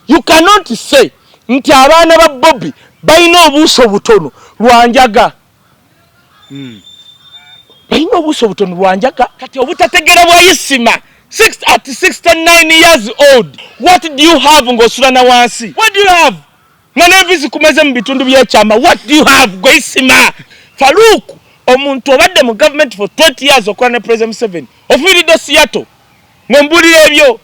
You cannot say nti abaana ba Bobby balina obuuso butono lwanjaga. Balina obuuso butono lwanjaga. Kati obutategera bwa Ismah at 69 years old. What do you have ng'osula na wansi? What do you have? Ngana visi kumeze mu bitundu by'ekyama. What do you have gwe Ismah? Faruku omuntu obadde mu government for 20 years okola ne President Museveni. Ofiiridde Seattle. Ng'embulira ebyo.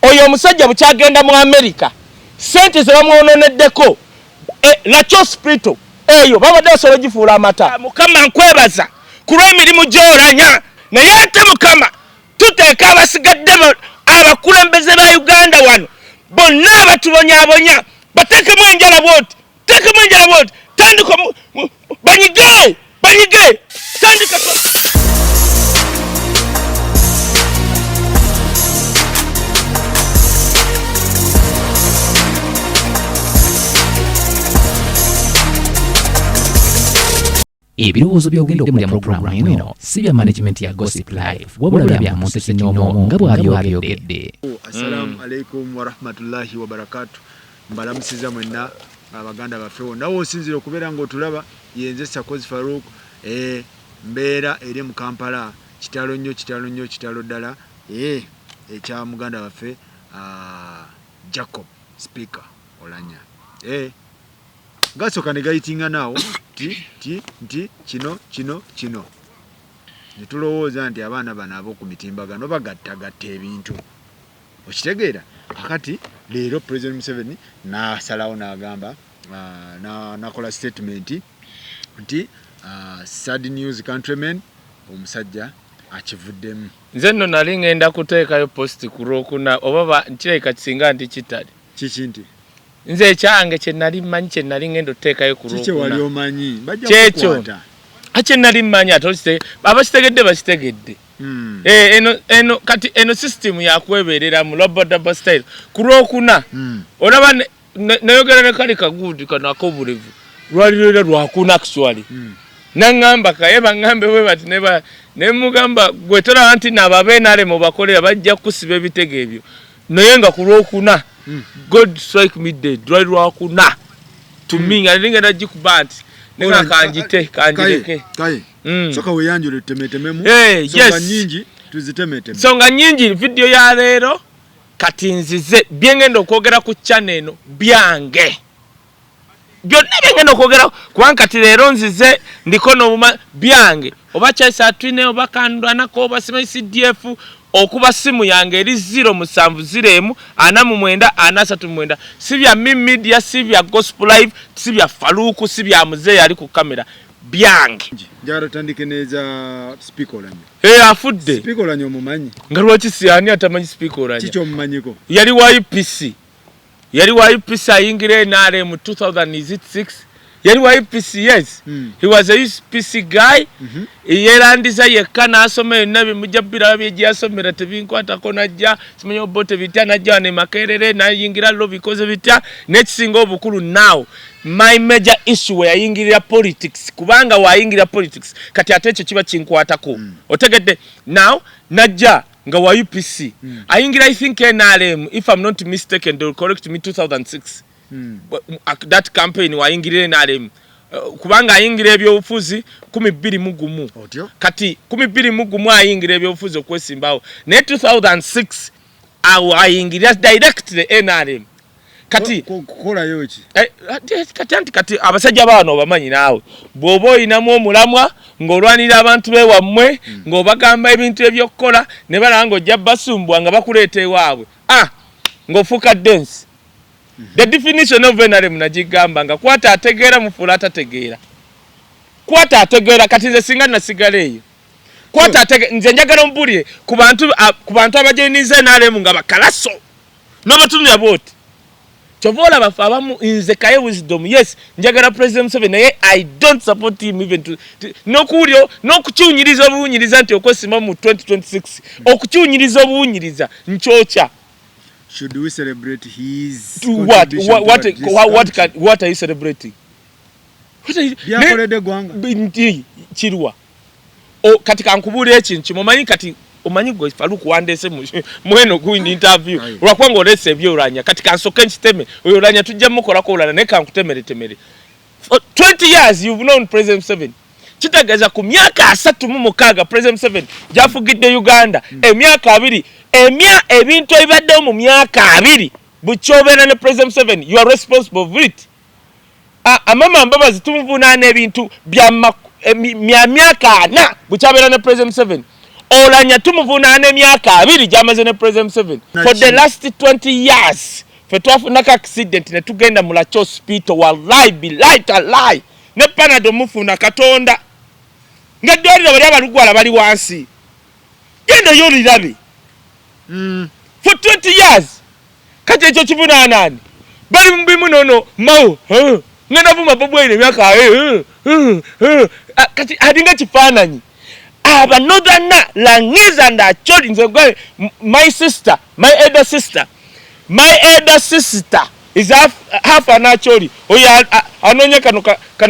Oyo omusajja bukyagenda mu America. Sente ze bamwononeddeko. Lacho spirito. Eyo babadde basobola gifuula amata. Mukama nkwebaza ku lw'emirimu gy'Oulanya. Naye ate Mukama tuteeka abasigadde abakulembeze ba Uganda wano bonna abatubonyaabonya bateekemu enjala bwoti. Tandika banyige tandika. Ebirowoozo by'ogenda mu programu eno si bya management ya Gossip Live wabula bya muntu kinyomo nga bw'abyogedde. Assalamu alaikum wa rahmatullahi wa barakatuh. Mbalamusiza mwenna abaganda baffe wonna osinzira okubeera ng'otulaba yenze Sakozi Farouk mbeera eri mu Kampala kitalo nnyo ddala ekya muganda baffe Jacob Speaker Oulanya gasoka ne gayitinga naawo nti kino ne tulowooza nti abaana bano ab'oku mitimbagano bagattagatta ebintu okitegeera. Akati leero President Museveni n'asalawo n'agamba nakola statement nti sad news countrymen, omusajja akivuddemu. Nze nno nali ngenda kuteekayo post ku Lwokuna oba nkirabika kisinga nti kitali kiki nti nze ekyange kye nali mmanyi kye nali ngenda oteekayo ku Lwokuna. Kiki wali omanyi bajja kukwata akye nali mmanyi ate abakitegedde bakitegedde. Eno kati eno system ya kweberera mu double style ku Lwokuna olaba nayogera ne kali kaguudi kano akobulevu lwalirera lwakuna actually nangamba Kaye bangambe bwe bati ne mugamba gwetera anti nababe nale mu bakolera bajja kusiba ebitege ebyo naye nga ku Lwokuna God strike me dead lwakuna to me ngalinga jikubanti nenga kanjite kanjireke Kaye soka weyanjule temetememu songa nyingi tuzitemeteme songa nyingi video ya leero kati nzize byengenda okwogera ku channel eno byange byonna byengenda okwogera kubanga kati leero nzize ndiko no byange oba kyasa twine oba kandwanako oba simanyi CDF okuba simu yange eri 0704 49 si bya media si bya Gospel Live si bya Faruku si bya Muzee ali ku kamera byange njara tandike neza Speaker Oulanya afudde Speaker Oulanya omumanyi nga lwaki si ani atamanyi Speaker Oulanya kicho omumanyiko yali wa UPC ayingire NRM mu 2006 yali wa UPC yes he was a UPC guy yerandiza yekka n'asoma ennabi mujabira byeje yasomera tebinkwata konajja simanyo bote bitya najja ne Makerere nayingira lo because bitya nekisinga obukulu now my major issue we yayingirira politics kubanga wayingira politics kati ateche kiba kinkwatako otegedde now najja nga wa UPC ayingira I think NRM if I'm not mistaken they will correct me 2006 that campaign wayingirire NRM kubanga ayingira ebyobufuzi 12 kati 12 ayingira ebyobufuzi okwesimbawo ne 2006 ayingira directly NRM kati kukola yoki kati abasajja bano bamanyi naawe bwoba oyinamu omulamwa ng'olwanira abantu bewammwe ng'obagamba ebintu ebyokukola ne balanga ojja basumbwa nga bakuleeta ewaabwe ng'ofuuka dance. The definition of NRM najigamba nga kwata ategeera mufuula atategeera kwata ategeera kati nze singa nasigala eyo kwata ategeera nze njagala mbulire ku bantu abajenize NRM nga bakalaso n'abatumya booti chovola bafa abamu nze Kaye wisdom yes njagala President Museveni naye I don't support him even to nokulyo nokukyunyiriza obuwunyiriza nti okwesima mu 2026 okukyunyiriza obuwunyiriza nchocha. Should we celebrate his what are you celebrating? Binti chirwa katika nkubuli ekintu kimumanyi kati omanyi gwe Faruku wandese mweno guindi interview olwakwanga olese ebyo Oulanya kati kansoke nkiteme oyo Oulanya tujja mukolako Oulanya ne kankutemere temere. For 20 years you've known President 7. Kitegeeza ku myaka 36 President 7 jafugidde Uganda emyaka 2 ebintu ebibadde mu myaka 2 bukyobera ne President 7 you are responsible for it. Amama Mbabazi tumuvunaana ebintu bya myaka 4 bukyabera ne President 7. Oulanya tumuvunaana emyaka 2 gyamaze ne President 7. For the last 20 years fe twafunako accident ne tugenda mu Lacho hospital wallahi billahi tallahi ne panado mufuna Katonda nga ddwaliro bali abalugwala bali wansi genda yo lirabe for 20 years kati ekyo kivunaanani bali mubimu nono mao ngenda vuma bobwere myaka kati adinga kifaananyi aba northerner Langiza and Acholi nze my sister my elder sister is half an Acholi oya anonya kano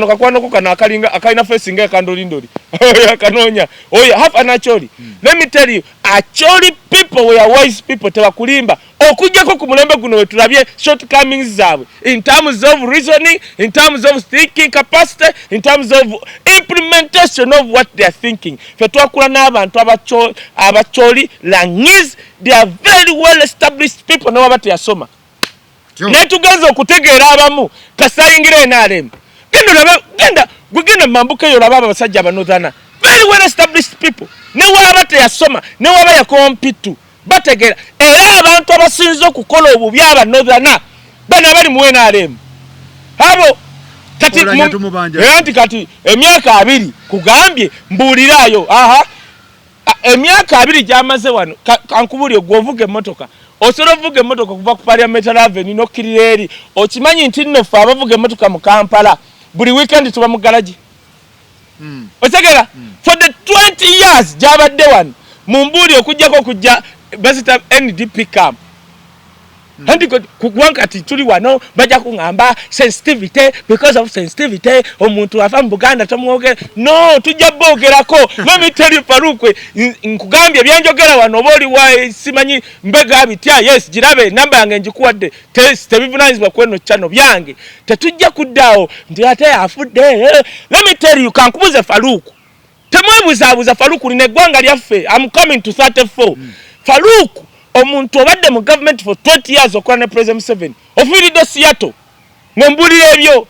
kakwanoko kana akalinga akaina face nga kandolindoli oya kanonya oya half an Acholi. Let me tell you, Acholi people were wise people tebakulimba okujjako ku mulembe guno wetulabye shortcomings zaabwe in terms of reasoning, in terms of thinking capacity, in terms of implementation of what they are thinking. Fe twakula n'abantu Abacholi Langiz, they are very well established people nabo bateyasoma netugenza okutegeera abamu kasayingira NRM genda mambuka yo laba abasajja abanozana very well established people ne waba teyasoma ne waba yakompitu bategeera era abantu abasinze okukola obubi abanozana bana bali mu NRM abo kati anti kati emyaka 2 kugambye mbulirayo emyaka 2 gyamaze wano kankubulye gwovuga emotoka osobola vuga emotoka kuva ku Parliament Avenue nokkirira eri okimanyi nti nno fe abavuga emotoka mu Kampala buli weekend tuba mu garage otegera for the 20 years gyabadde wano mumbuli okujjako kujja basita NDP camp handi kugwankati tuli wano bajja kungamba sensitivity because of sensitivity omuntu afa mu Buganda tomwogera no tujja bogerako. Let me tell you Faruku nkugambye byanjogera wano oboli wa simanyi mbega bitya yes jirabe namba yange njikuwadde test bivunanyizibwa kweno chano byange tetujja kuddaawo ndi ate afudde. Let me tell you kankubuze Faruku temwebuzabuza Faruku line gwanga lyaffe I'm coming to 34 Faruku omuntu obadde mu government for 20 years okola ne President 7 ofiiridde Seattle ngombulira ebyo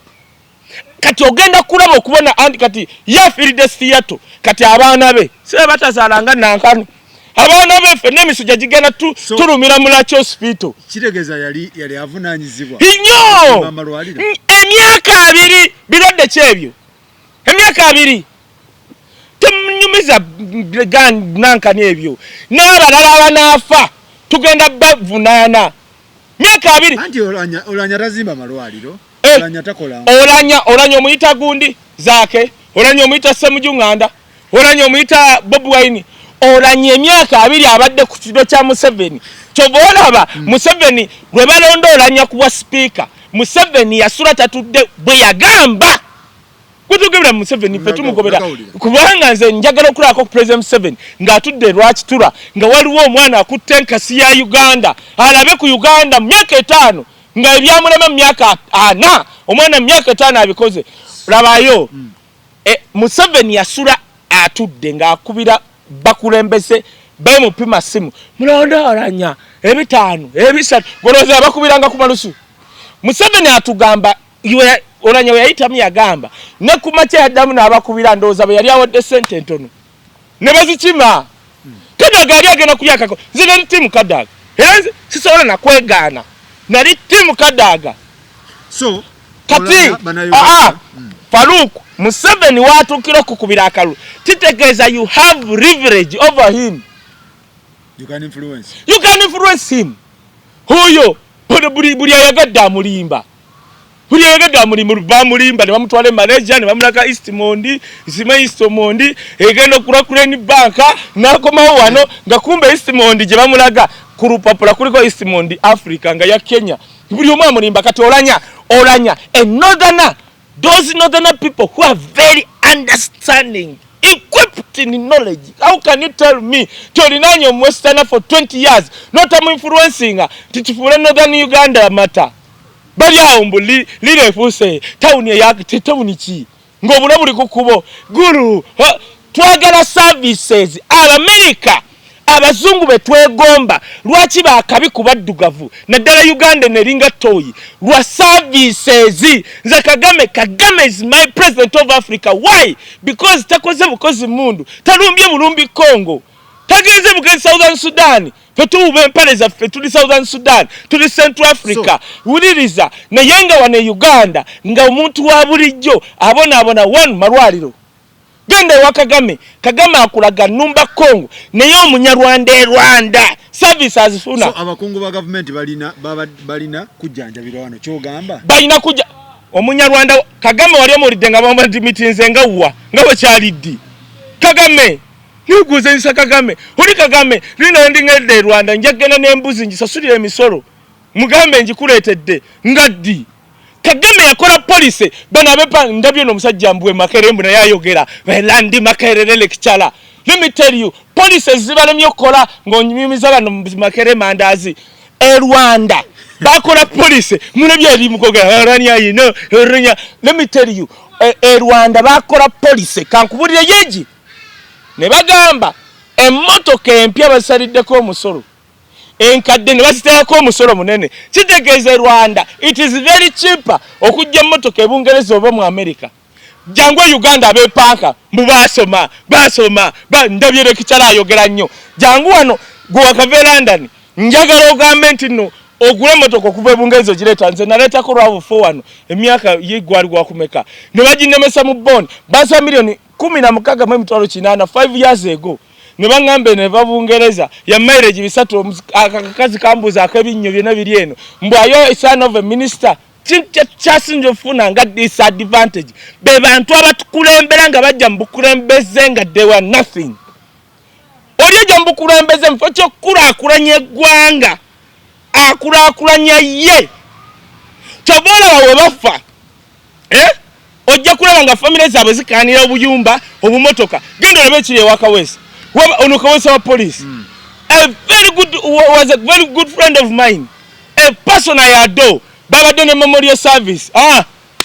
kati ogenda kulaba okubona anti kati yafiiridde Seattle kati abaana be sibe batazaalanga nankano abaana be ffe n'emisujja gigenda tulumira mu Lacho hospital kitegeeza yali avunaanyizibwa nnyo emyaka 2 birwadde kyebyo emyaka 2 temunyumiza nankani ebyo n'abalala abanaafa tugenda bavunaana myaka 2 anti Oulanya tazimba malwaliro Oulanya takola Oulanya omuyita gundi zaake Oulanya omuyita Semujunganda Oulanya omuyita Bob Wine Oulanya emyaka 2 abadde ku kido kya Museveni kyoboolaba Museveni lwe balonda Oulanya kuba speaker Museveni yasula tatudde bwe yagamba kutugibira Museveni fetumugobera kubanga nze njagala okulako ku President 7 ng'atudde lwakitula nga waliwo omwana akutte enkasi ya Uganda alabe ku Uganda myaka 5 nga ebyamulema myaka 4 omwana myaka 5 abikoze labayo Museveni yasula atudde ng'akubira bakulembese bemupima simu mulonda Oulanya 5 3 goloza bakubiranga ku malusu Museveni atugamba Oulanya yayitamu yagamba ne kumacha yaddamu n'abakubira ndooza bwe yali awadde sente ntono ne bazikima Kadaga yali agenda kulyakako zino timu Kadaga sisobola nakwegaana nali timu Kadaga so kati Faruku Museveni watukira kukubira akalu kitegeeza you have leverage over him. You can influence him. Huyo buli ayagadde amulimba buli ayagadde amulimba bamulimba ne bamutwale Malaysia ne bamulaka Ismah egenda okurakula ni banka nakomawo wano nga kumbe Ismah gye bamulaga ku lupapula kuliko Ismah Africa nga ya Kenya buli omu amulimba kati Oulanya and those northern people who are very understanding equipped in knowledge. How can you tell me tolinanye Westerner for 20 years not am influencing titufule northern Uganda matter bali aumbu lile fuse town ya town chi ngobula buli kukubo guru twagala services America abazungu betwegomba lwaki bakabi kubaddugavu naddala Uganda neringa toyi lwa services nze Kagame is my president of Africa. Why? Because takoze bukozi mundu talumbye bulumbi Congo tageze bukozi Southern Sudan fetuube mpale zaffe tuli Southern Sudan tuli Central Africa wuliriza nayenga wane Uganda nga omuntu wa bulijjo abona one malwaliro gende wa Kagame akulaga numba Congo naye omunyarwanda Rwanda services funa so abakungu ba government balina kujjanjabira wano kyogamba balina kujja omunyarwanda Kagame wali omulidde nga bamba meetings nga bakyaliddi Kagame nuguze nsa Kagame oli Kagame lina ndingedde Rwanda njagena n'embuzi njisasulire emisolo mugambe njikuleetedde ngaddi Kagame yakola police bana bepa ndabyo no musajja mbwe makerembu na yayogera belandi makerere lecture. Let me tell you, police zibalemye kola ngonyimiza bano makere mandazi Rwanda bakola police mulebye eri mukogera Oulanya Oulanya. Let me tell you, Rwanda bakola police kankubulire yeji ne bagamba emmotoka empya basaliddeko omusolo enkadde ne basiteeko omusolo munene kitegeeze Rwanda it is very cheaper okujja emmotoka ebungereza oba mu America jangwe Uganda abepanka mbubasoma ndabye lekikyala ayogera nnyo jangu wano gwe wakave London njagala ogamenti no ogule emmotoka okuva ebungereza ogireta nze naleeta ko lwavu fo wano emyaka yigwali gwakumeka ne baginemesa mu bond basa milioni 16,8 5 years ago ne bangambe ne babungereza ya marriage bisatu akakazi kambuza akabinnyo byena biri eno mbwayo son of a minister kyasinjo funa nga disadvantage be bantu abatukulembera nga bajja mbukulembeze nga they were nothing oli jambukulembeze mfocho kulakulanya eggwanga akulakulanya ye kyobola bawe bafa ojja kulaba nga family zaabwe zikanira obuyumba obumotoka genda olabe ekiri ewaka wese ono kawesa wa police was a very good friend of mine, a person I adore. Baba done memorial service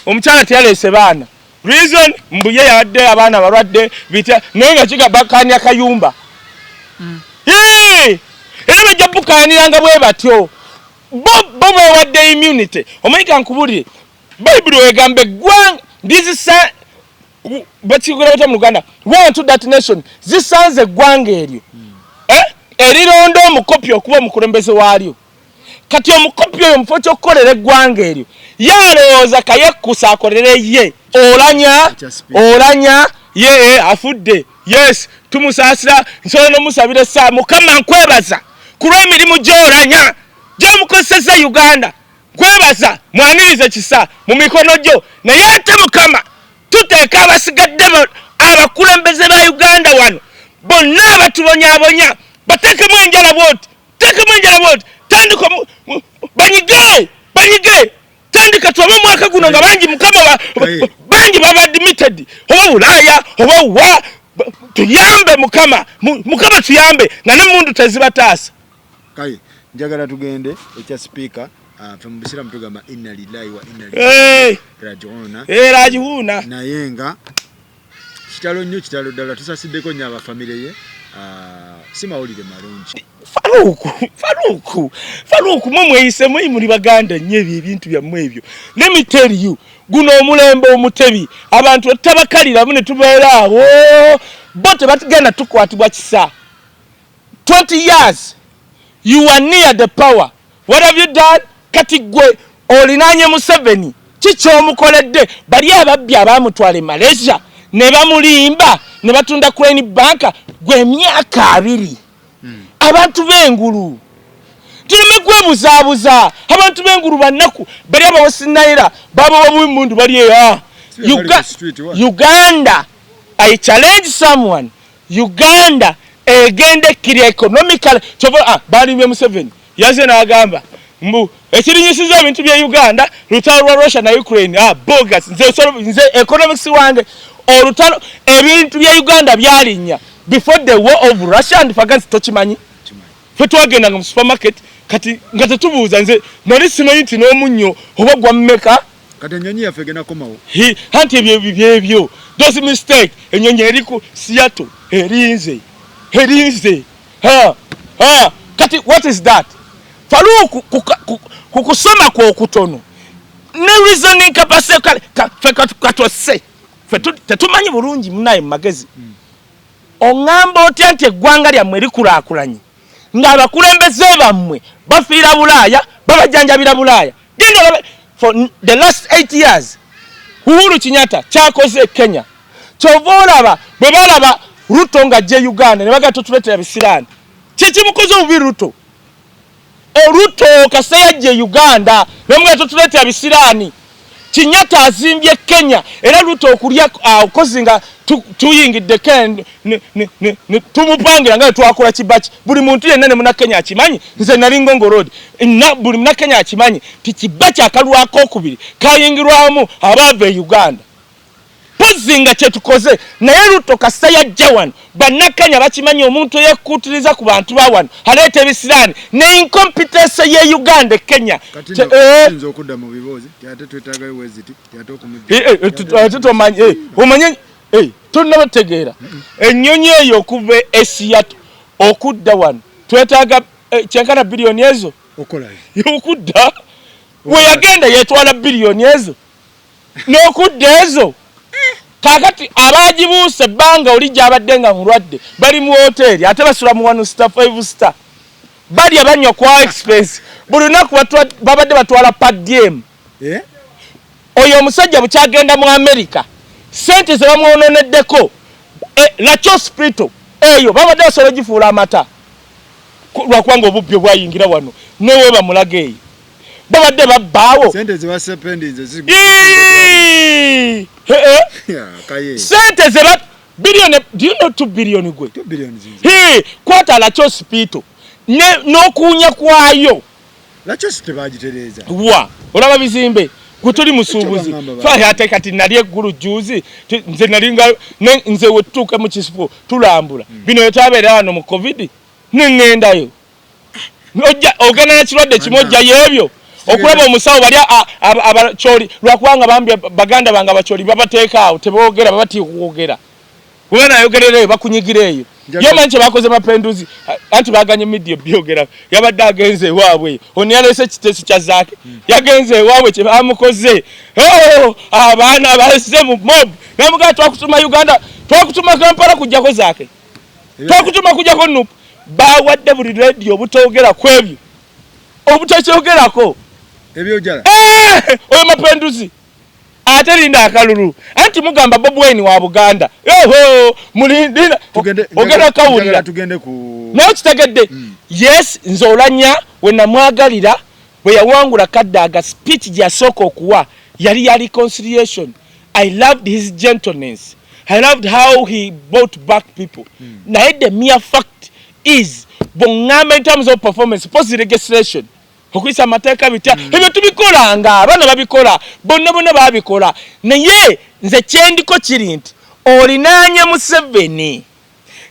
omukyala teyalese baana reason mbuye yadde abaana balwadde bitya nenga kiga bakanya kayumba era bajja bukaniranga bwe batyo bo wadde immunity omayika nkubulire Bible wegambe gwang this is batigura bata mu Uganda one to that nation zisanze gwanga eryo erirondo omukopi okuba omukulembeze waalyo kati omukopi oyo mufo kolere gwanga eryo yalowooza kayekusa akolere ye Oulanya ye afudde yes tumusaasira nsobola n'omusabira essa Mukama nkwebaza ku lw'emirimu gy'Oulanya gy'omukozesa Uganda nkwebaza mwanirize kisa mu mikono gyo naye ate Mukama tuteeka abasigadde abakulembeze ba Uganda wano bonna abatubonyaabonya bateekemu enjala bwoti tandika banyige tandika tuwabe mwaka guno nga bangi Mukama bangi baba admitted oba Ulaya oba wa tuyambe Mukama tuyambe nga ne mundu tezibataasa Kaye njagala tugende ekya speaker from bisira mtugamba inna lillahi wa inna ilaihi raji'un naye nga kitalo nnyo kitalo ddala tusasiddeko nnyo abafamile ye simawulire malungi Faruku mweyise muri baganda nnyo ebintu byammwe ebyo. Let me tell you guno omulembe omutebi abantu tabakalira mune tubeera awo bote batigenda tukwatibwa kisa 20 years you are near the power. What have you done? Kati gwe olinanye Museveni kicho omukoledde bali ababbi abamutwale Malaysia ne bamulimba ne batunda Crane Bank gwe myaka 2 abantu bengulu tulime kwebuzabuza abantu bengulu bannaku bali abawasinaira baba wabumundu bali Uganda. I challenge someone. Uganda egende kiri economically chovo bali Museveni yaze na agamba mbu ekirinyisiza ebintu bya Uganda lutalo lwa Russia na Ukraine bogus nze economics wange olutalo ebintu bya Uganda byalinya before the war of Russia and Fagansi tokimanyi fe twagenda mu supermarket kati nga tetubuuza nze nali simanyi nti n'omunnyo oba gwa mmeka kati ennyonyi yaffe egenda komawo anti ebyo those mistake ennyonyi eri ku Seattle erinze kati what is that Faluku kukusoma kwa okutono ne reasoning capacity katose tetumanyi bulungi munaye magezi ongamba otya nti eggwanga lyammwe likulakulanye ng'abakulembeze bammwe bafiira Bulaaya babajanjabira Bulaaya for the last 8 years Uhuru Kenyatta kyakoze Kenya kyova olaba bwe balaba Ruto ng'ajja Uganda ne baga tutuleetera bisiraani kikimukoze obubi Ruto Ruto Kaseya ajja Uganda nemwe tutuleetera bisiraani Kenyatta azimbye Kenya era Ruto okulya okozinga tuyingidde Ken tumupangira nga twakola kibaki buli muntu yenna ne muna Kenya akimanyi nze nali Ngongo Road buli muna Kenya akimanyi tikibaki akalwako okubiri kayingirwamu abava Uganda pozinga kyetukoze naye Ruto Kaseya Jawan banna Kenya bakimanyi omuntu yekutiriza ku bantu bawano aleeta ebisiraani ne incompetence ye Uganda Kenya nzo okudda mu bibozi ate twetaaga weziti ate okumanyi omanyi tunnabategeera ennyonyi eyo okuva Seattle okudda wano twetaaga kyenkana biliyoni ezo okudda we yagenda yetwala biliyoni ezo n'okudda ezo kakati abagibuuse ebbanga oli gy'abadde nga mulwadde bali mu hoteri ate basula mu 1 star 5 star bali abanywa kwa expense buli lunaku babadde batwala per diem oyo omusajja bukyagenda mu America sente ze bamwononeddeko lacho spirito eyo babadde basobola gifuula amata lwakubanga obubbi obwayingira wano newe bamulaga eyo babadde babbaawo sente ze basependize Kaye sente ze ba billion do you know 2 billion gwe 2 billion kwata lacho spirito n'okuunya kwayo lacho tebagitereza olaba bizimbe kutuli musuubuzi fa ate kati nali eggulu juzi nze nalinga nze wetutuuke mu kisifu tulambula bino yetabeera wano mu covid nengendayo ogenda n'ekirwadde kimu ojjayo ebyo okulaba omusawo bali abacholi lwakubanga bambye baganda bange abacholi babateeka awo teboogera babatiika kwogera kuba nayogerereyo bakunyigira eyo yomanyi kye bakoze mapenduzi anti baganye media byogera yabadde agenze ewaabwe ono yaleese ekiteeso kya zaake yagenze ewaabwe kye bamukoze abaana balese mu mob namugaa twakutuma Uganda twakutuma Kampala kujjako zaake twakutuma kujjako Nuupu bawadde buli radio obutoogera ku ebyo obutakyogerako ebyojala oyo mapenduzi ate linda akalulu anti mugamba Bob Wine wa Buganda mulindina ogenda kawulira tugende ku nayo kitegedde yes nze Oulanyah we namwagalira bwe yawangula kaddaga speech gyasooka okuwa yali reconciliation. I loved his gentleness. I loved how he brought back people. Naye the mere fact is bongamba in terms of performance post legislation okuyisa amateeka bitya ebyo tubikola nga abaana babikola bonna babikola naye nze kyendiko kiri nti olinaanye Museveni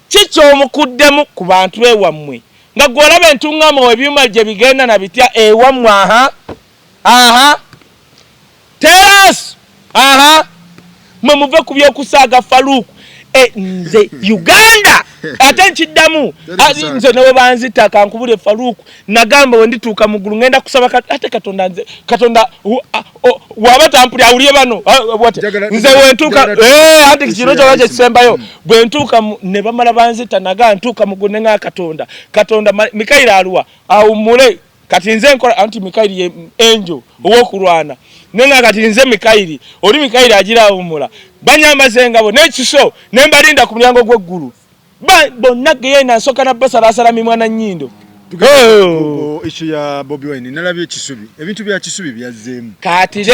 kikyomukuddemu ku bantu ewammwe nga gwolaba entuŋŋama ebyuma gye bigenda na bitya ewammwe teras mwe muve ku byokusaaga Faluku nze Uganda ate nkiddamu nze newe banzita kankubule Faluku nagamba we ndituuka mu ggulu ngenda kusaba ate Katonda waba tampuli awulye bano nze wentuuka ate kino kyaba kyekisembayo bwe ntuuka ne bamala banzita naga ntuuka mu ggulu ne nga Katonda Mikairi aluwa awumule kati nze nkola anti Mikairi ye angel owokulwana nenga kati nze Mikairi oli Mikairi agira awumula banyamaze ngabo n'ekiso nembalinda ku mulyango gw'eggulu bonna geyena nsoka na basalasala mimwana nnyindo ishu ya Bobi Wine nalabye ekisubi ebintu bya kisubi byazeemu kati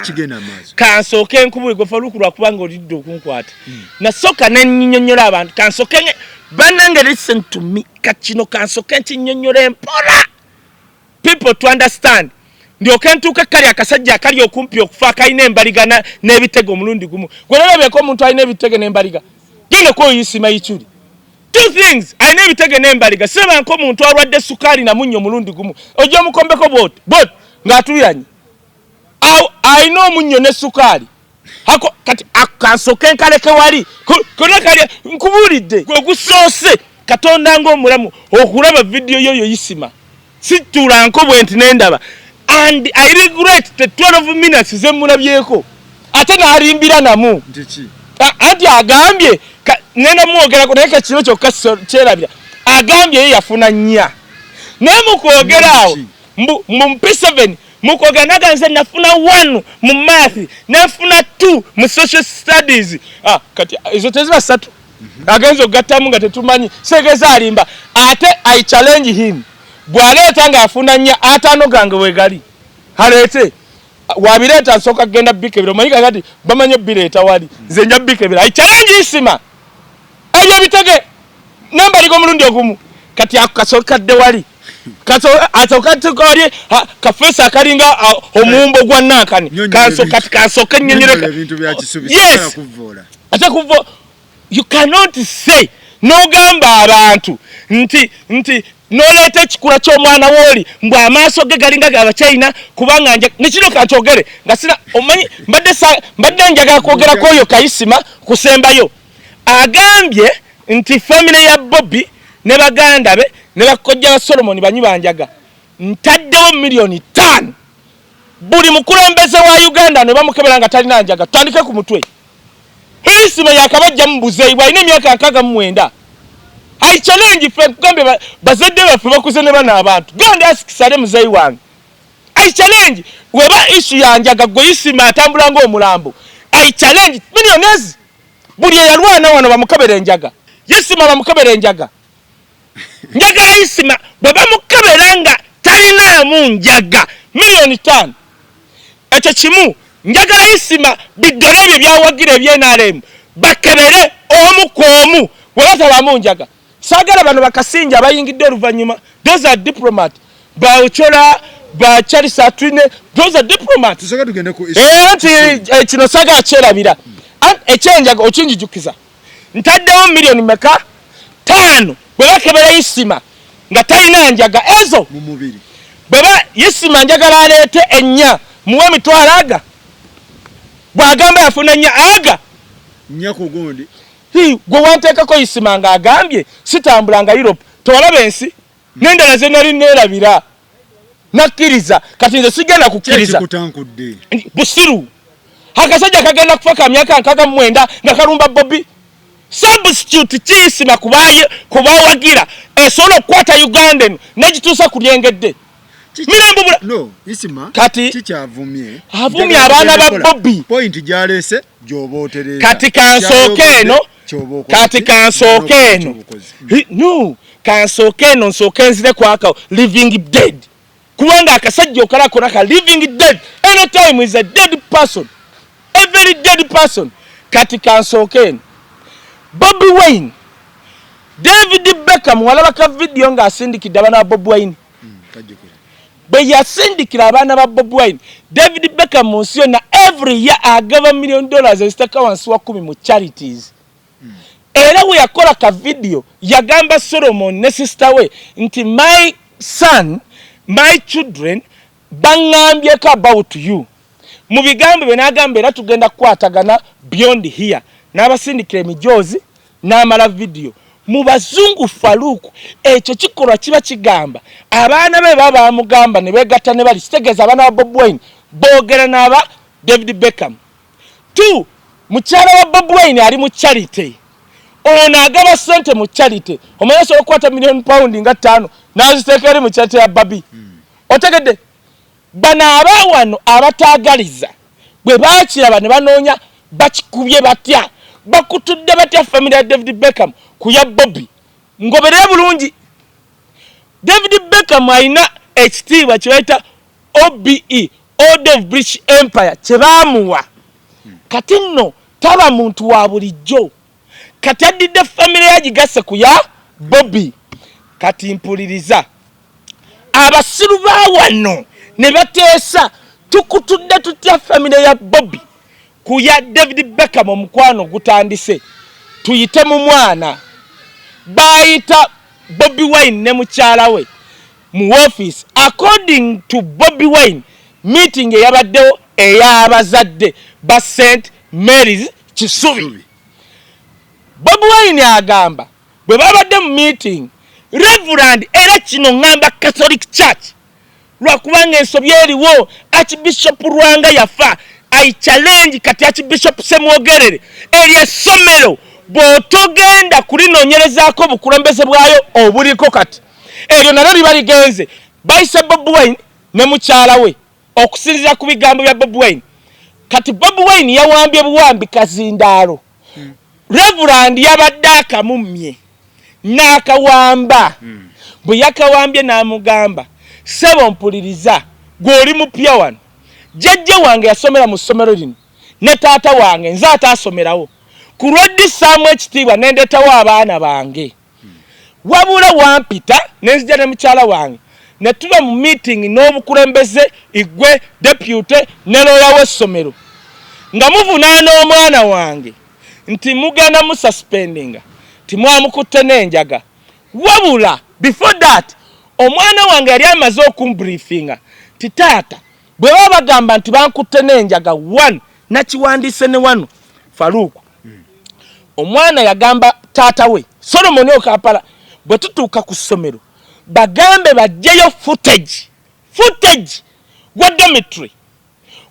kigenda amazi kansooke enkubuli gwe Faluku lwakubanga olidde okunkwata nasoka nennyonnyola abantu kansooke bannange listen to me kachino kansooke nkinnyonnyola empola people to understand ndyoke ntuuka kali akasajja akali okumpi okufa kalina embaliga n'ebitego omulundi gumu gwe nalabyeko omuntu alina ebitege n'embaliga genda ko Ismah ichuli two things alina ebitege n'embaliga seba nko omuntu alwadde sukali na munnyo omulundi gumu ojja omukombeko bot ng'atuyanyi alina omunnyo ne sukali hako kati akansoke nkaleke wali kona kali nkubuulidde gwe gusoose Katonda ng'omulamu okulaba video yoyo Ismah situlanko bwenti n'endaba and I regret the 12 minutes zemulabyeko ate n'alimbira namu anti agambye nenda muogerako naye kino kyokka kyerabira agambye ye yafuna nnya naye mukwogera awo mu P7 mukwogera naganze nafuna 1 mu math nafuna 2 mu social studies kati ezo teziba 3 agenzo gattamu nga tetumanyi segeza alimba ate I challenge him bwaleeta nga afuna nnya atano gange wegali halete wabireeta nsoka genda bikebiro manyiga kati bamanye bireeta wali nze nja bikebiro I challenge Ismah ebyo bitege namba liko mulundi ogumu kati akasoka de wali kaso atoka tukori kafesa kalinga omumbo gwa nakani kanso kati kasoka nyenyereka ebintu bya kisubisa kuvoola ate kuvo you cannot say no gamba abantu nti noleta ekikula ky'omwana woli mbwa amaaso ge galinga ga China kubanga nje nikino kanchogere ngasina omanyi mbadde njaga kwogera koyo Ismah kusembayo agambye nti family ya Bobby ne baganda be ne bakojja Solomon banyi banjaga ntaddewo milioni 5 buli mukulembeze wa Uganda ne bamukebera nga talina njaga tandike ku mutwe Ismah yakabajja mbuze bwa ine myaka 69 I challenge friend kugambe bazadde bafe bakuze ne bana abantu ganda asikisale muzayi wange I challenge weba issue yanjaga gwe Ismah atambula ngo omulambo I challenge millionaires buli yalwana wano bamukabere njaga Ismah bamukabere njaga njaga Ismah baba mukaberanga talina mu njaga milioni 5 ekyo kimu njaga Ismah bidole bye byawagire byenalemu bakebere omu kwomu webata mu njaga sagala bano bakasinja abayingidde oluvanyuma those are diplomat ba Ochola ba Charles Atwine those are diplomats tusaka tugende ku kino saga kyerabira ekyenjaga okinjijukiza ntaddewo milioni meka 5 bwe bakebera Ismah nga talina njaga ezo mu mubiri bweba Ismah njagala aleete ennya muwe mitwalo aga bwagamba yafuna nnya aga nnya ku gundi gwe wanteekako Ismah nga agambye sitambulanga Europe towalaba ensi n'endala ze nali neerabira nakkiriza kati nze sigenda kukkiriza busiru akasajja kagenda kufa ka myaka 69 nga kalumba Bobby substitute ki Ismah kubawagira esobola okukwata Uganda negituusa ku lyengedde mirembubula no Ismah kati kikyavumye avumye abaana ba Bobby point gyalese gyobootereza kati kansooke eno kati kansooke eno no kansooke eno nsooke nzire kwaka living dead kubanga akasajja okalakona ka living dead anytime is a dead person a very dead person kati kansooke eno Bobby Wine David Beckham walaba ka video nga asindikidde abaana ba Bobby Wine bwe yasindikira abaana ba Bobby Wine David Beckham munsi yonna every year agaba $1 million ezitaka wansi wa 10 mu charities era we yakola ka video yagamba Solomon ne sister we nti my son my children bangambyeko about you mu bigambo bye nagamba era tugenda kukwatagana beyond here n'abasindikira emijozi n'amala video mu bazungu Faruku ekyo kikolwa kiba kigamba abaana be baba bamugamba ne begatta ne bali kitegeza abaana ba Bobby Wine boogera n'aba David Beckham 2 mukyala wa Bobby Wine ali mu charity ono agaba sente mu charity omanyaso okwata £1 million nga 5 n'aziteeka eri mu charity ya Bobby otegedde bana abawano abataagaliza bwe baakiraba ne banoonya bakikubye batya bakutudde batya family ya David Beckham kuya Bobby ngoberera bulungi David Beckham alina ekitiibwa kyebayita OBE Order of British Empire kyebamuwa kati nno taba muntu wa bulijjo kati addidde family ya gigase kuya Bobby kati mpuliriza abasiru ba wano ne bateesa tukutudde tutya family ya Bobby kuya David Beckham omukwano gutandise tuyite mu mwana bayita Bobby Wine ne mukyala we mu office. According to Bobby Wine, meeting eyabaddewo ey'abazadde ba St. Mary's Kisubi. Bobby Wine agamba bwe babadde mu meeting Reverend era kino ngamba Catholic Church lwakubanga ensobi eriwo Archbishop Rwanga yafa. I challenge kati Archbishop Semwogerere eri essomero bw'otogenda kulinoonyerezaako bukulembeze bwayo obuliko kati eryo nalyo liba ligenze. Bayise Bobby Wine ne mukyala we okusinziira ku bigambo bya Bobby Wine. Kati Bobby Wine yawambye buwambi kazindaalo. Reverend yabadde akamumye n'akawamba. Bwe yakawambye n'amugamba sebo mpuliriza gw'oli mupya wano. Jjajja wange yasomera mu ssomero lino ne taata wange nze ataasomerawo. Ku lw'oddisaamu ekitiibwa ne ndeetawo abaana bange. Wabula wampita ne nzija ne mukyala wange ne tuba mu meeting n'obukulembeze igwe deputy ne lawyer w'essomero nga muvunaana omwana wange nti mugenda mu suspendinga timwamukutte n'enjaga. Wabula before that omwana wange yali amaze okumbriefinga ti taata bwe baba bagamba nti bankutte n'enjaga 1 nakiwandiise ne wano Faruku. Omwana yagamba taata we Solomon Okampala bwe tutuuka ku ssomero bagambe bajjeyo footage gwa dormitory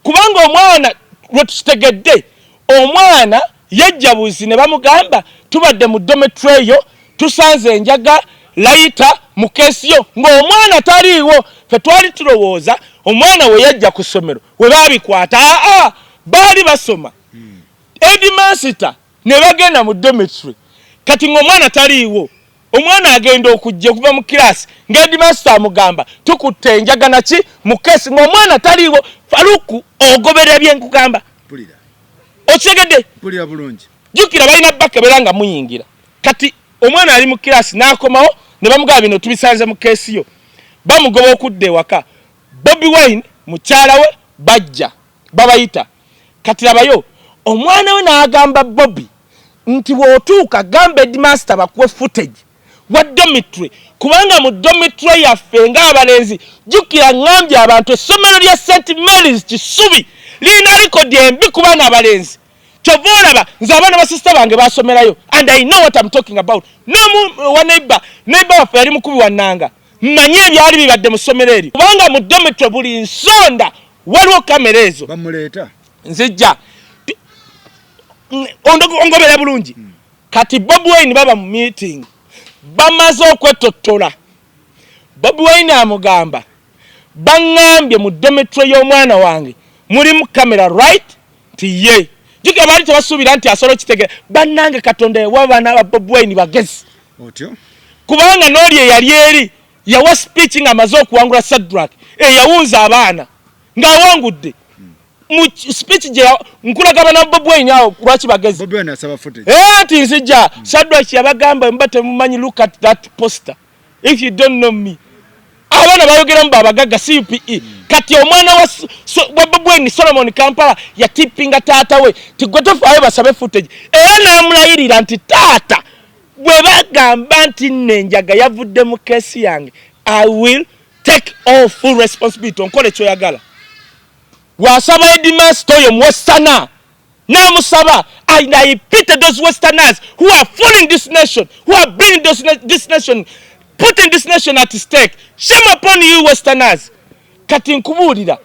kubanga omwana lwe tukitegedde omwana yajjabuzi ne bamugamba tubadde mu dormitory eyo tusanze enjaga layita mu keesi yo ng'omwana taliiwo. Fe twali tulowooza omwana we yajja ku ssomero we baabikwata baali basoma Headmaster ne bagenda mu dormitory kati ng'omwana taliiwo. Omwana agenda okujja kuva mu class nga Headmaster amugamba tukutte enjaga naki mu keesi ng'omwana taliiwo. Faruku ogoberera bye nkugamba. Pulira. Okitegedde? Pulira bulungi. Jjukira balina bakebera nga muyingira. Kati omwana ali mu class n'akomawo ne bamugamba bino tubisanze mu keesi yo. Bamugoba okudda ewaka. Bobby Wine mukyala we bajja babayita. Kati labayo omwana we n'agamba Bobby nti bw'otuuka gamba Headmaster bakuwe footage wa dormitory kubanga mu dormitory yaffe ng'abalenzi jjukira ngambye abantu essomero lya St. Mary's Kisubi lirina likodi embi ku baana abalenzi. Kyova olaba nze abaana basista bange basomerayo and I know what I'm talking about. Wa neighbor waffe yali mukubi wa nnanga mmanyi ebyali bibadde mu ssomero eryo kubanga mu dormitory buli nsonda waliwo kamera ezo. Bamuleeta nzijja ongobera bulungi. Kati Bobby Wine baba mu meeting bamaze okwetottola. Bobby Wine amugamba bangambye mu dormitory y'omwana wange mulimu kamera right ti ye jjukira baali tebasuubira nti asobola kitegera bannange Katonda yawabaana aba Bobby Wine bagezi otyo kubanga n'oli eyali eri yawa speech ng'amaze okuwangula Shadrack yawunza abaana ng'awangudde mu speech gye nkulagaba na Bobby Wine awo lwaki bagezi. Bobby Wine asaba footage. Ati nzija Shadrack yabagamba mba temumanyi look at that poster if you don't know me. Abaana bayogera mba abagaga CPE. Kati omwana wa Bobby Wine Solomon Kampala ya tippinga taata we tigotofayo basabe footage era n'amulayirira nti taata bwe bagamba nti nenjaga yavudde mu keesi yange I will take all full responsibility onkole kyoyagala. Wasaba Headmaster oyo Westerners namusaba and I pity those Westerners who are fooling this nation, who are bringing this nation, putting this nation at stake. Shame upon you Westerners. Kati nkubuulira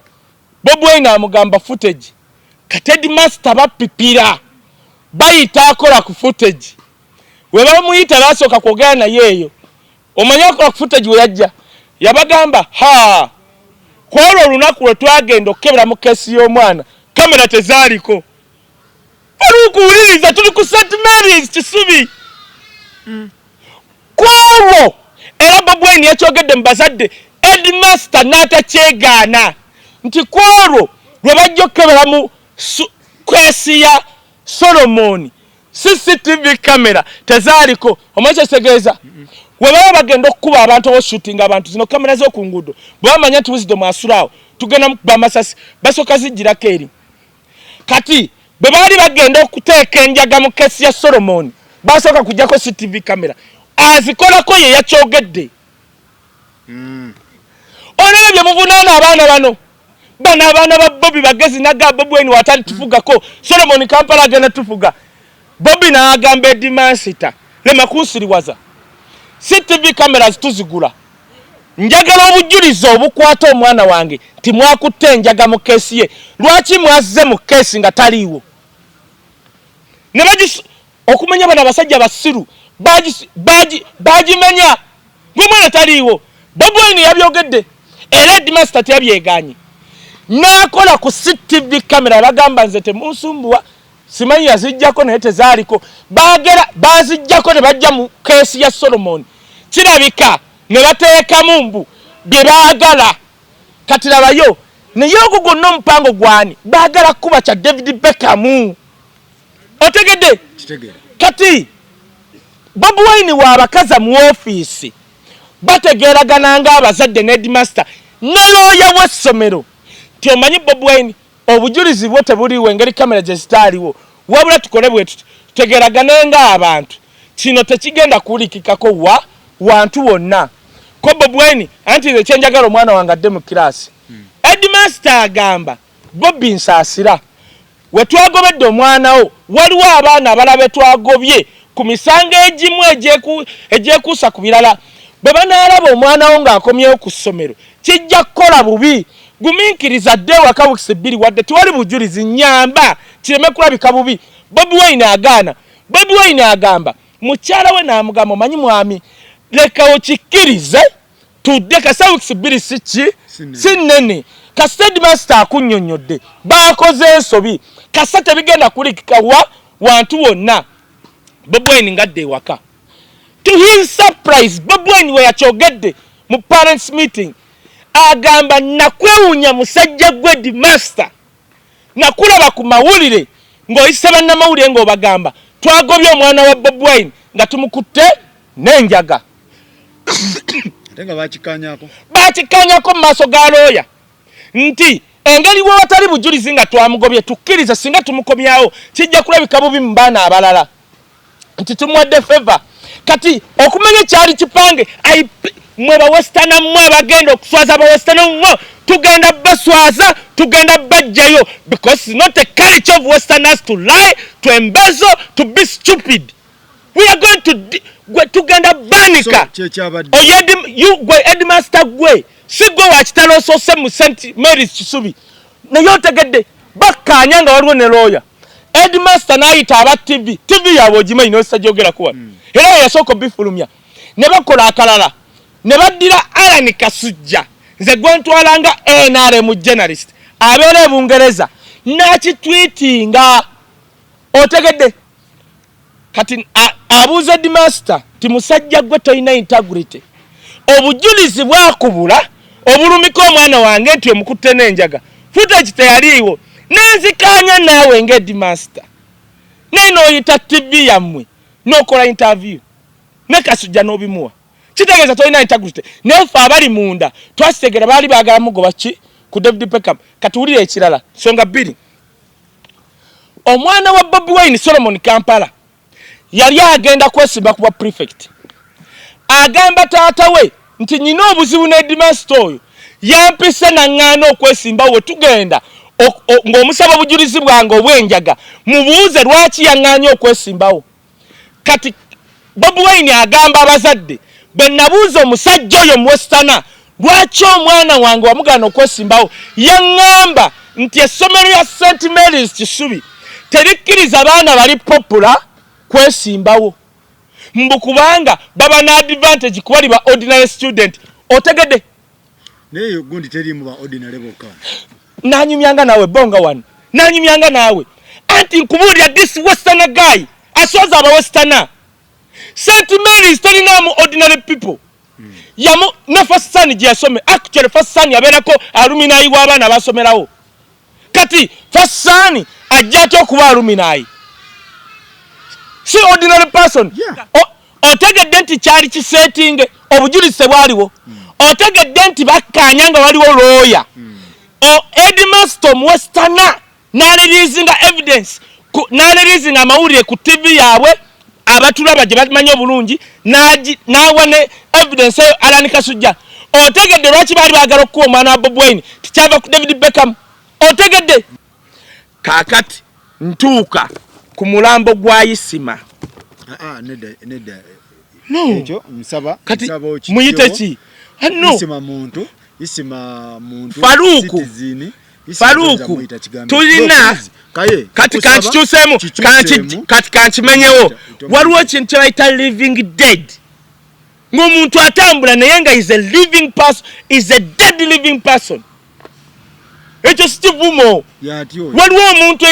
Bobby Wine amugamba footage kati Headmaster bapipira bayita akola ku footage we bamuyita basooka kwogera naye eyo omanyi akola ku footage we yajja yabagamba kwolwo olunaku lwe twagenda okukebera mu keesi y'omwana kamera tezaaliko. Farukuwuliriza tuli ku St. Mary's Kisubi. Kwolwo era Bobby Wine yakyogedde mu bazadde Headmaster n'atakyegaana nti kwolwo lwe bajja okukebera mu keesi ya Solomon CCTV kamera tezaaliko. Omanyi kyetegeeza webaba bagenda okukuba abantu abo shooting abantu zino kamera zo ku ngudo bamanya nti Wisdom asulawo tugenda mukuba masasi basoka zijirako eri kati bwe bali bagenda okuteeka enjaga mu kesi ya Solomon basoka kujjako CCTV kamera azikolako ye yakyogedde olebye muvunaana abaana bano abaana ba Bobby bagezi naga Bobi Wine watali tufugako Solomon Kampala agenda tufuga Bobby n'agamba Edimansita lema kunsiriwaza CCTV cameras tuzigula njagala obujulizo obukwata omwana wange timwakutte enjaga mu kesi ye lwaki mwazze mu kesi nga taliiwo ne okumenya bana basajja basiru bagimenya ng'omwana taliiwo Bobi Wine yabyogedde era Edimansita teyabyeganye nakola ku CCTV camera bagamba nze temunsumbuwa simanyi yazijjako naye tezaaliko bazijjako ne bajja mu kesi ya Solomon kirabika ne bateekamu mbu bye baagala kati labayo naye ogwo gwonna omupango gwani baagala kuba kya David Beckham otegedde kati Bobi Wine waabakaza mu ofiisi bategeeragana ng'abazadde ne Edimansita ne looya w'essomero tiomanyi Bobi Wine obujulizi bwo tebuliwo engeri kamera gye zitaaliwo wabula tukole bwe tutegeragane ng'abantu kino tekigenda kuwulikikako wantu wonna ko Bobi Wine anti nze kyenjagala omwana wange adde mu kirasi Edimansita agamba Bobby nsaasira we twagobedde omwanawo waliwo abaana abalala twagobye ku misango egimu egyekuusa ku birala bwe banaalaba omwanawo ng'akomyewo ku ssomero kijja kukola bubi guminkiriza dde waka wikisi bbiri wadde tiwali bujulizi nyamba kireme kulabika bubi Bobi Wine agaana Bobi Wine agamba mukyala we n'amugamba omanyi mwami leka okikkirize tudde kasa wikisi bbiri si nnene kasita Edimansita akunnyonnyodde baakoze ensobi kasa tebigenda kulikika wantu wonna Bobi Wine ngadde ewaka to his surprise Bobi Wine we yakyogedde mu parents meeting agamba nakwewunya musajja gwe Edimansita nakulaba ku mawulire ng'oyise bannamawulire ng'obagamba twagobye omwana wa Bobi Wine nga tumukutte n'enjaga nga bakikanyako mu maaso ga looya nti engeri we watali bujulizi nga twamugobye tukkiriza singa tumukomyawo kijja kulabika bubi mu baana abalala nti tumuwadde favor kati okumenya kyali kipange mwe bawestana mwe abagenda okuswaza abawestana mwe tugenda baswaza tugenda bajjayo because it's not a culture of Westerners to lie, to embezzle, to be stupid. We are going to tugenda banika gwe Edimansita gwe si gwe wakitalo sose mu St. Mary's Kisubi naye otegedde bakkaanya nga waliwo ne looya Edimansita n'ayita aba TV yaabwe ogimanyi n'osajogera kuwa era yasooka bifulumya ne bakola akalala ne baddira Alan Kasujja nze gwentwalanga NRM journalist abeera e Bungereza n'akitwitinga otegedde kati abuuza Edimansita ti musajja gwe toyina integrity obujulizi bwakubula obulumika omwana wange nti omukutte n'enjaga footage teyaliiwo nenzikaanya naawe ng'Edimansita naye n'oyita TV yammwe n'okola interview ne Kasujja n'obimuwa kitegeeza toyina integrity naye ffe abali munda twasitegera baali baagala mugoba ki ku David Beckham katuwulire ekirala nsonga bbiri omwana wa Bobi Wine Solomon Kampala yali agenda kwesimba kuba prefect agamba taata we nti nyina obuzibu ne Edimansita oyo yampise naŋŋaana okwesimbawo we tugenda ng'omusaba obujulizi bwange obw'enjaga mubuuze lwaki yaŋŋaanya okwesimbawo kati Bobi Wine agamba abazadde bwe nabuuza omusajja oyo muwestana lwaki omwana wange wamugaana okwesimbawo yaŋŋamba nti essomero ya St. Mary's Kisubi terikkiriza baana bali popular kwesimbawo mbu kubanga baba na advantage kuba liba ordinary student otegedde naye gundi teri mu ba ordinary boka nanyumyanga nawe bonga wano nanyumyanga nawe anti nkubuulira this western guy aswaza aba westerner St. Mary's terina mu ordinary people yamu ne first son gye yasome actually first son yabeerako alumni w'abaana basomerawo kati first son ajja okuba alumni si ordinary person otegedde nti kyali kisetinge obujulize bwaliwo otegedde nti bakkanya nga waliwo lawyer Headmaster Western n'alirizinga evidence n'alirizinga amawulire ku TV yaabwe abatulaba gye bamanyi obulungi n'awa ne evidence eyo Alan Kasujja otegedde lwaki baali baagala okuwa omwana wa Bobi Wine tikyava ku David Beckham otegedde kaakati ntuuka ku mulambo gwa Ismah nedda no ekyo nsaba muyite ki no Ismah muntu Faruku tulina kati kankikyuseemu kati kankimenyewo waliwo ekintu kye bayita living dead ng'omuntu atambula naye nga is a living person is a dead living person ekyo sikivumo waliwo omuntu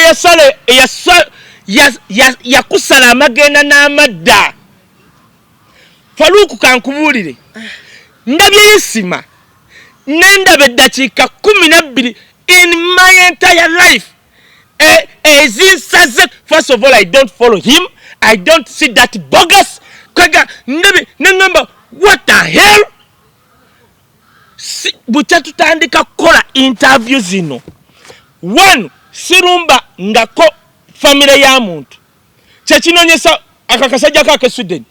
yakusala amagenda n'amadda Faruku kankubuulire ndabye Ismah nendaba eddakiika 12 in my entire life ezinsaze. First of all, I don't follow him. I don't see that bogus kaga ndabe nengamba what the hell bucha tutandika kola interview zino one sirumba ngako family ya muntu kyekinonyesa akakasajja kake Sweden.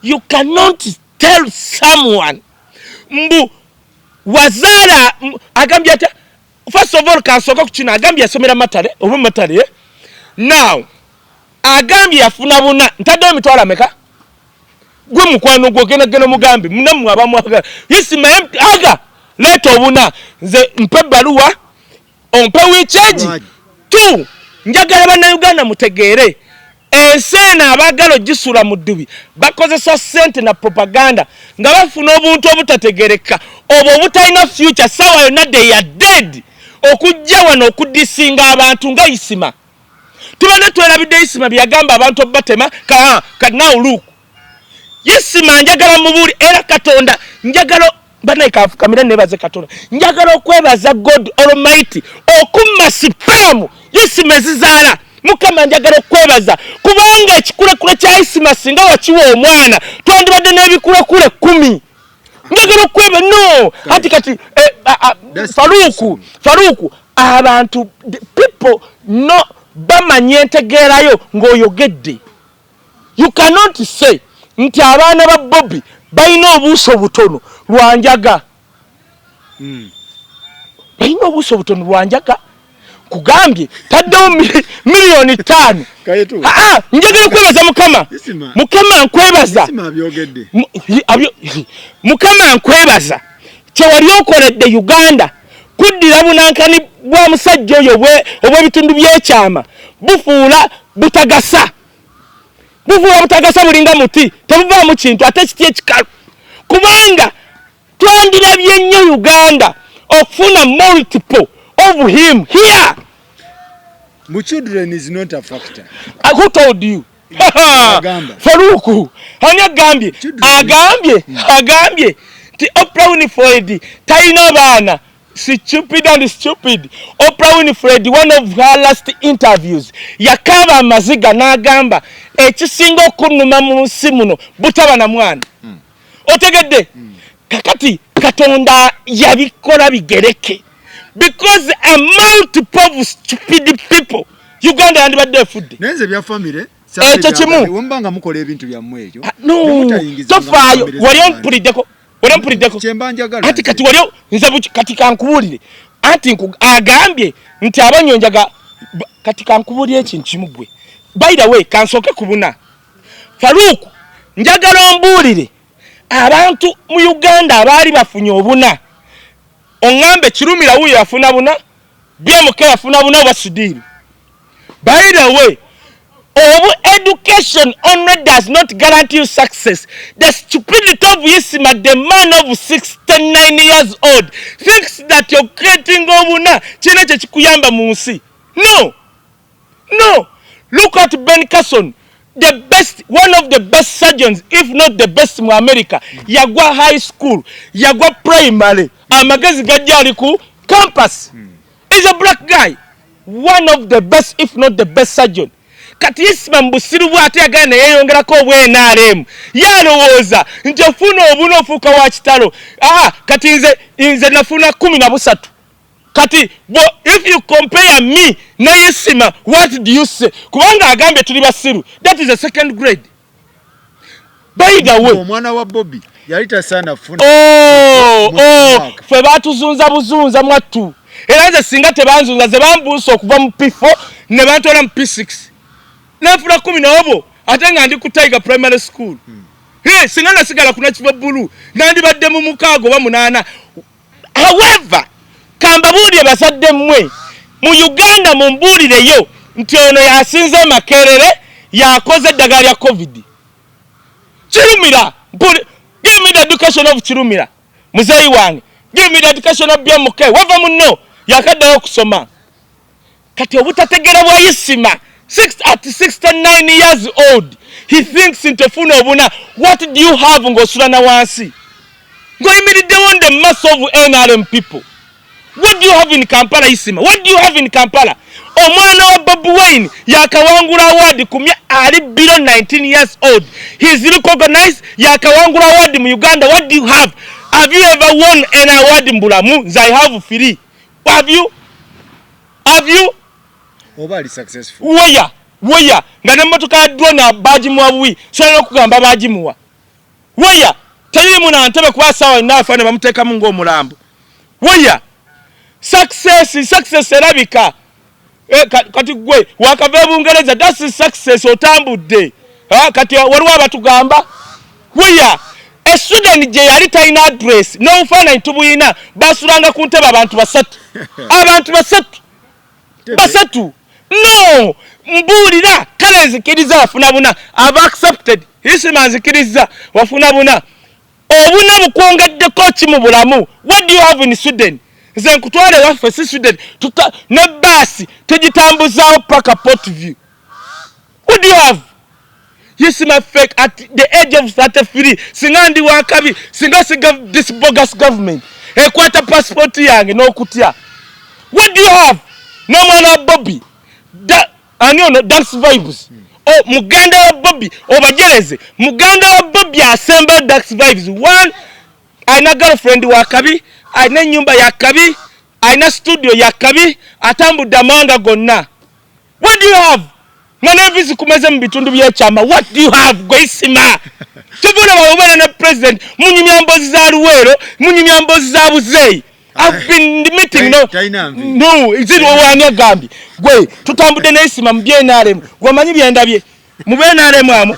You cannot tell someone mbu wazala agambye ata first of all kasoka kuchina agambye asomera matale obu matale now agambye afuna buna ntadde mitwala meka gwe mukwano gwo gena mugambi munamu abamu aga Ismah aga leta obuna nze mpe baluwa ompe wicheji tu njagala bana Uganda mutegeere ensena abagalo gisula mu ddubi bakozesa sente na propaganda nga bafuna obuntu obutategereka obwo butalina future sawa yonna they are dead okujja wano okudisinga abantu nga Ismah tubane twerabidde Ismah byagamba abantu batema kana uluku Ismah njagala mubuli era Katonda njagala bana kafukamira nebaze Katonda njagala okwebaza God Almighty okumma sipamu Ismah zizaala Mukama njagala okwebaza kubanga ekikulekule kya Ismah singa wakiwa omwana twandibadde n'ebikulekule 10 njagala okweba no ati kati Faruku abantu people no bamanye entegeerayo ng'oyogedde. You cannot say nti abaana ba Bobby balina obuuso butono lwanjaga balina obuuso butono lwanjaga kugambye taddewo miliyoni 5 njagala kwebaza Mukama nkwebaza Mukama nkwebaza kye wali okoledde Uganda kuddira bunankani bwa musajja oyo obw'ebitundu by'ekyama bufuula butagasa bulinga muti tebuvaamu kintu ate kiti ekikalu kubanga twandirabye nnyo Uganda okufuna multiple of him here. Children is not a factor. Who told you? Faruku agambye ti Oprah Winfrey talina baana stupid. Oprah Winfrey, one of her last interviews yakaba amaziga n'agamba ekisinga okunuma mu nsi muno butaba na mwana otegedde kakati Katonda yabikola bigereke because a multiple of stupid people Uganda and bad food nenze bya family kimu wombanga mukola ebintu bya mmwejo no tofayo walimpulideko chembanjagala ati kati walio nze kati kankubulire ati agambye nti abanyonjaga kati kankubulire ekintu kimugwe by the way kansoke kubuna Faruku njagala ombulire abantu mu Uganda abaali bafunye obuna ongambe kirumira huyo yafuna buna BMK yafuna buna basudiri. By the way, education only does not guarantee you success. The stupidity of Ismah, the man of 69 years old, thinks that you're creating obuna chine chikuyamba munsi. No. Look at Ben Carson, the best, one of the best surgeons, if not the best in America. Yagwa high school, Yagwa primary, amagezi gajali ku campus. He's a black guy. One of the best, if not the best surgeon. kati Ismah mbusiru bwate yagana yeyongerako obwenaremu yalowooza nti ofuna obuna ofuuka wa kitalo kati nze nafuna 13 kati if you compare me na Ismah what do you say kubanga agambye tuli basiru that is a second grade by the way omwana wa Bobby yalita sana funa fe batuzunza buzunza mwattu era nze singa tebanzunza ze bambuusa okuva mu P4 ne bantwala mu P6 nafuna 10 ate nga ndi ku Tiger Primary School singa nasigala kuna kiva bulu nandibadde mu 6 oba 8 however kambabuulire bazadde mmwe mu Uganda mumbuulireyo nti ono yasinze Makerere yakoze eddagala lya COVID Kirumira give me the education of Kirumira muzeyi wange give me the education of BMK wava munno yakaddayo okusoma kati obutategera bwa Ismah at 69 years old he thinks intefuna obuna what do you have ngosulana wansi ngoyimiriddewo on the mass of NRM people what do you have in Kampala Ismah what do you have in Kampala omwana wa Bobi Wine yakawangula award kumya ali below 19 years old he is recognized yakawangula award mu Uganda what do you have you ever won an award mbulamu I have free have you obali successful waya ngane motoka drone bajimuwa buwi so okugamba bajimuwa waya tayiri muna antebe kwa sawa nafa ne bamuteka mu ng'omulambo waya success erabika kati gwe wakava Bungereza that's success otambudde kati waliwo abatugamba waya a student je yali talina address no mfana tubuyina basulanga ku ntebe abantu basatu no mbulira kale nzikiriza afuna buna aba accepted Ismah nzikiriza wafuna buna obuna bukwongedde kochi mu bulamu what do you have in Sweden nze nkutwale waffe si Sweden ne basi tugitambuzaawo paka Port View what do you have Ismah fake at the age of 33 singa ndi wakabi singa this bogus government ekwata passport yange n'okutya what do you have no mwana Bobby dance vibes muganda wa Bobby obajereze muganda wa Bobby asemba dance vibes one aina girlfriend wa kabi aina nyumba ya kabi aina studio ya kabi atambudde amanga gonna what do you have mwana visi kumeze mbitundu by'ekyama what do you have go Ismah tubona babona na president munyumya mbozi za Luwero munyumya mbozi za Buzeyi I've been meeting no is it wanya gambi gwe tutambudde na Ismah mbyenaremu gwamanyi byendabye mubenaremu amo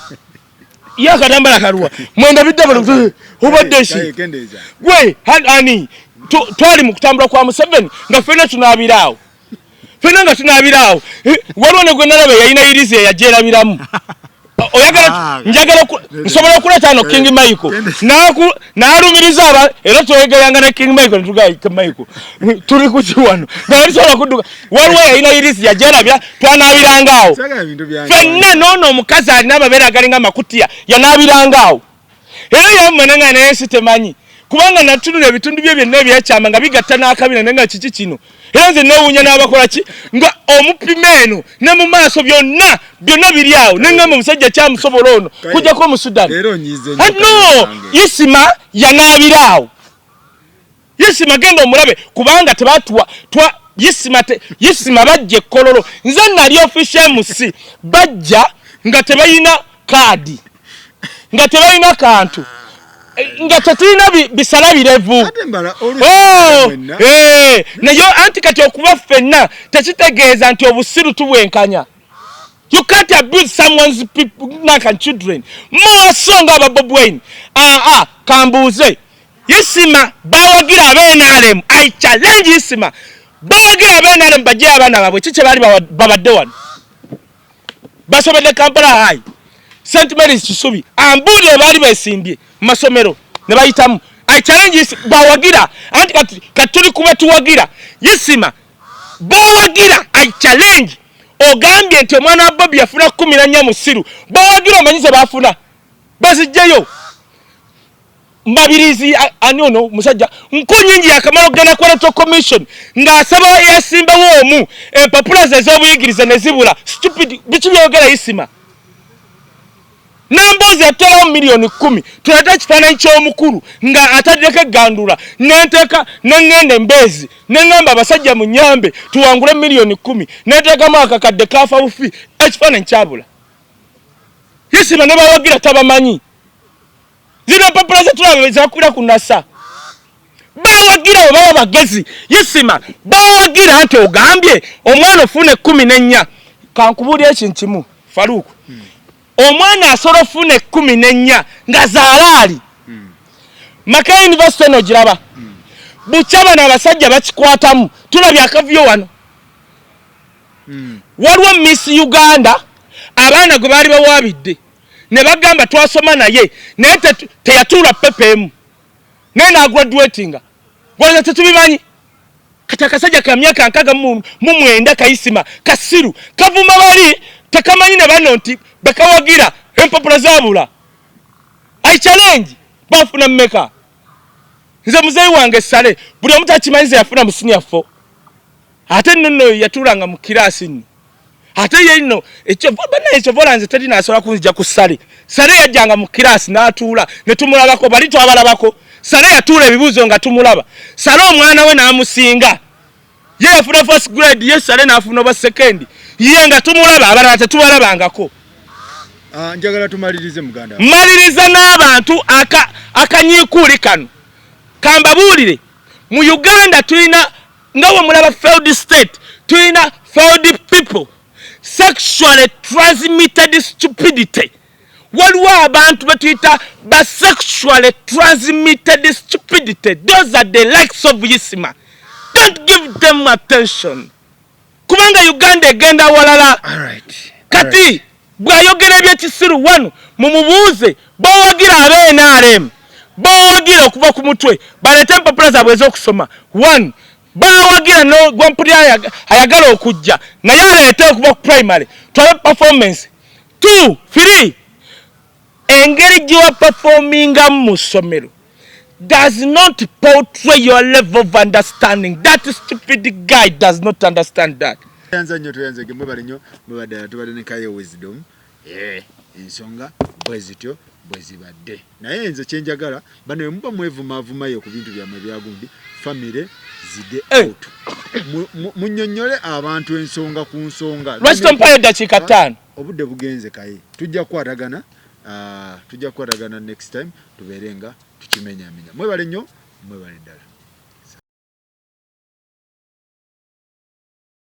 yakatambala karuwa mwenda bidabalo obadde shi gwe hani twali mu kutambula kwa Museveni nga fena tunabirawo waliwo ne gwe nalabe yalina irizi yajerabiramu oyagala njagala nsobola okuleta ano King Michael naalumiriza era twegeranga ne King Michael netugayi Michael tuli ku kiwano nalisobola kudduka waliwo yalina irizi yajerabira twanabirangawo fenna noono omukazi alina ababeera agalinga amakutiya yanabirangaawo era yamumananga naye si temanyi kubanga natunula ebitundu bye byonna ebyekyama nga bigatta n'akabina nenga kiki kino era nze neewuunya n'abakola ki nga omupimeeno ne mu maaso byonna biri awo nengamba omusajja kyamusobola ono kujjako mu Sudan no Ismah yanaabiraawo Ismah genda omulabe kubanga tebatuwa Ismah bajja ekkololo nze nali official MC bajja nga tebalina kaadi nga tebalina kantu nga tetulina bisala birevu nayo anti kati okuba ffenna tekitegeeza nti obusiru tubwenkanya you can't abuse someone's people like children more so nga Bobi Wine kambuuze Ismah bawagira abenaremu I challenge Ismah bawagira abenaremu bajje abaana babwe kiki bali babadde wano basobedde Kampala High St. Mary's Kisubi ambulire bali besimbye masomero ne bayitamu I challenge bawagira anti katuli kuba tuwagira Ismah bawagira I challenge ogambye nti omwana wa Bobby yafuna 14 musiru bawagira omanyize bafuna bazijjayo mbabirizi anyono musajja nkunyingi yakamalo gena kwa electoral commission ng'asaba yasimbawo omu empapula ze z'obuyigiriza ne zibula stupid bichi byogera Ismah Nambozi atolawo milioni 10 tuleta kifaananyi ky'omukulu nga ataddeko eggandula nenteeka nengende Mbezi nengamba abasajja mu Nyambe tuwangule milioni 10 nenteekamu akakadde kafa bufi ekifaananyi kyabula Ismah ne bawagira tabamanyi zino empapula zetulaba zakwira ku NASA bawagira we baba bagezi Ismah bawagira nti ogambye omwana ofune 14 kankubuulira ekintu kimu Faruku omwana asobola ofuna 14 nga zaalaali Kaye University no giraba bukyaba n'abasajja bakikwatamu tulabye akavuyo wano waliwo Miss Uganda abaana gwe baali bawaabidde ne bagamba twasoma naye naye teyatuula PPM naye n'agraduatinga waliwo tetubimanyi kati akasajja ka myaka 69 ka Ismah kasiru kavuma bali tekamanyi ne bano nti bakawagira empapula zabula I challenge bafuna mmeka nze muzeyi wange sale buli omuntu akimanyize yafuna mu senior 4 ate nno yatulanga mu kirasi nno ate ye nno ekyo volanze tedi nasobola kunzija ku sale yajjanga mu kirasi n'atuula ne tumulabako bali twabalabako sale yatuula ebibuuzo nga tumulaba sale omwana we n'amusinga ye yafuna first grade ye sale n'afuna oba second ye nga tumulaba abalala tetubalabangako njagala tumalirize muganda maliriza n'abantu akanyiikuuli kano kambabuulire mu Uganda tulina nga bwe mulaba failed state tulina failed people sexually transmitted stupidity waliwo abantu betuyita ba sexually transmitted stupidity those are the likes of Ismah don't give them attention kubanga Uganda egenda walala kati bwayogera ebyekisiru wano mumubuuze bawagira ab'NRM bawagira okuva ku mutwe baleete empapula zaabwe ez'okusoma 1 bawagira no gwampulira ayagala okujja naye aleete okuva ku primary twabe performance 2 3 engeri gyewa performinga mu ssomero does not portray your level of understanding. That stupid guy does not understand that. Tuyanze mwebale nnyo mwebadde tubadde ne Kaye wisdom ensonga bwezityo bwezibadde naye nze kyenjagala bano muba mwevumavumayo ku bintu byammwe byagundi family zide out munnyonnyole abantu ensonga ku nsonga lwaki tompayo dakiika 5 obudde bugenze Kaye tujja kukwatagana next time tubeerenga tukimenyamenya mwebale nnyo mwebale ddala.